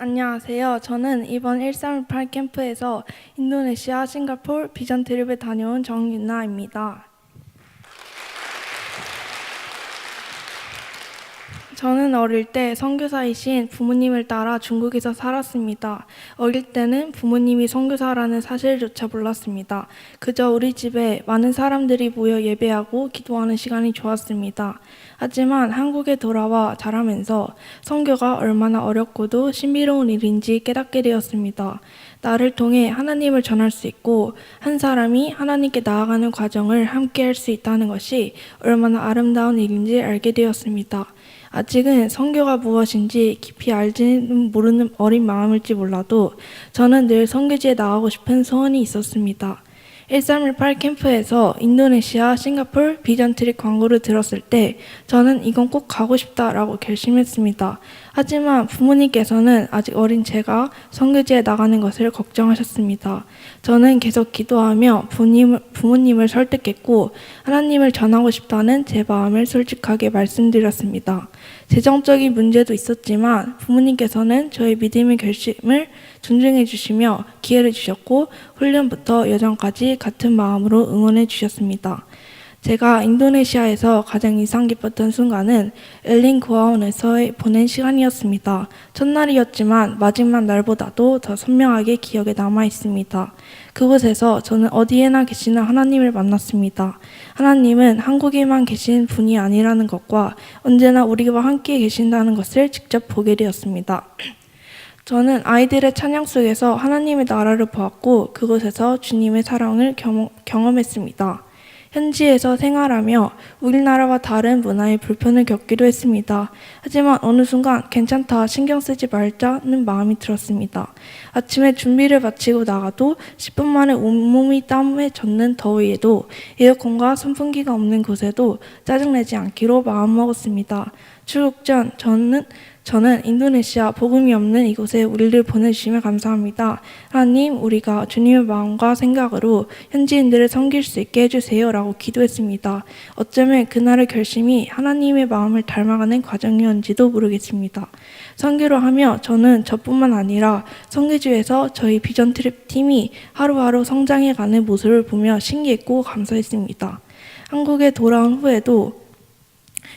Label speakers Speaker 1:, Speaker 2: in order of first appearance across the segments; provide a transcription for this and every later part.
Speaker 1: 안녕하세요. 저는 이번 1318 캠프에서 인도네시아, 싱가포르 비전 트립에 다녀온 정윤나입니다. 저는 어릴 때 선교사이신 부모님을 따라 중국에서 살았습니다. 어릴 때는 부모님이 선교사라는 사실조차 몰랐습니다. 그저 우리 집에 많은 사람들이 모여 예배하고 기도하는 시간이 좋았습니다. 하지만 한국에 돌아와 자라면서 선교가 얼마나 어렵고도 신비로운 일인지 깨닫게 되었습니다. 나를 통해 하나님을 전할 수 있고 한 사람이 하나님께 나아가는 과정을 함께 할 수 있다는 것이 얼마나 아름다운 일인지 알게 되었습니다. 아직은 선교가 무엇인지 깊이 알지는 모르는 어린 마음일지 몰라도 저는 늘 선교지에 나가고 싶은 소원이 있었습니다. 1318 캠프에서 인도네시아, 싱가포르 비전 트립 광고를 들었을 때 저는 이건 꼭 가고 싶다라고 결심했습니다. 하지만 부모님께서는 아직 어린 제가 선교지에 나가는 것을 걱정하셨습니다. 저는 계속 기도하며 부모님을 설득했고 하나님을 전하고 싶다는 제 마음을 솔직하게 말씀드렸습니다. 재정적인 문제도 있었지만 부모님께서는 저의 믿음의 결심을 존중해 주시며 기회를 주셨고 훈련부터 여정까지 같은 마음으로 응원해 주셨습니다. 제가 인도네시아에서 가장 인상 깊었던 순간은 엘린 고아원에서 보낸 시간이었습니다. 첫날이었지만 마지막 날보다도 더 선명하게 기억에 남아 있습니다. 그곳에서 저는 어디에나 계시는 하나님을 만났습니다. 하나님은 한국에만 계신 분이 아니라는 것과 언제나 우리와 함께 계신다는 것을 직접 보게 되었습니다. 저는 아이들의 찬양 속에서 하나님의 나라를 보았고 그곳에서 주님의 사랑을 경험했습니다. 현지에서 생활하며 우리나라와 다른 문화의 불편을 겪기도 했습니다. 하지만 어느 순간 괜찮다, 신경 쓰지 말자는 마음이 들었습니다. 아침에 준비를 마치고 나가도 10분 만에 온몸이 땀에 젖는 더위에도 에어컨과 선풍기가 없는 곳에도 짜증내지 않기로 마음먹었습니다. 출국 전 저는 인도네시아 복음이 없는 이곳에 우리를 보내주시면 감사합니다. 하나님, 우리가 주님의 마음과 생각으로 현지인들을 섬길 수 있게 해주세요 라고 기도했습니다. 어쩌면 그날의 결심이 하나님의 마음을 닮아가는 과정이었는지도 모르겠습니다. 선교를 하며 저는 저뿐만 아니라 선교지에서 저희 비전 트립 팀이 하루하루 성장해가는 모습을 보며 신기했고 감사했습니다. 한국에 돌아온 후에도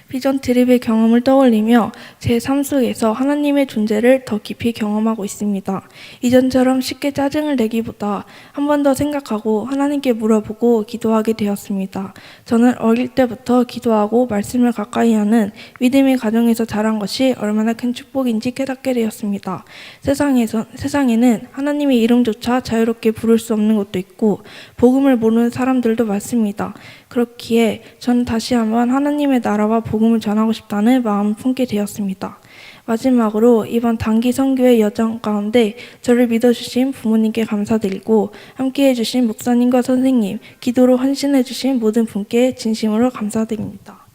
Speaker 1: 비전 트립의 경험을 떠올리며 제 삶 속에서 하나님의 존재를 더 깊이 경험하고 있습니다. 이전처럼 쉽게 짜증을 내기보다 한 번 더 생각하고 하나님께 물어보고 기도하게 되었습니다. 저는 어릴 때부터 기도하고 말씀을 가까이 하는 믿음의 가정에서 자란 것이 얼마나 큰 축복인지 깨닫게 되었습니다. 세상에는 하나님의 이름조차 자유롭게 부를 수 없는 것도 있고 복음을 모르는 사람들도 많습니다. 그렇기에 저는 다시 한번 하나님의 나라와 복음을 전하고 싶다는 마음을 품게 되었습니다. 마지막으로 이번 단기 선교의 여정 가운데 저를 믿어주신 부모님께 감사드리고 함께해 주신 목사님과 선생님, 기도로 헌신해 주신 모든 분께 진심으로 감사드립니다.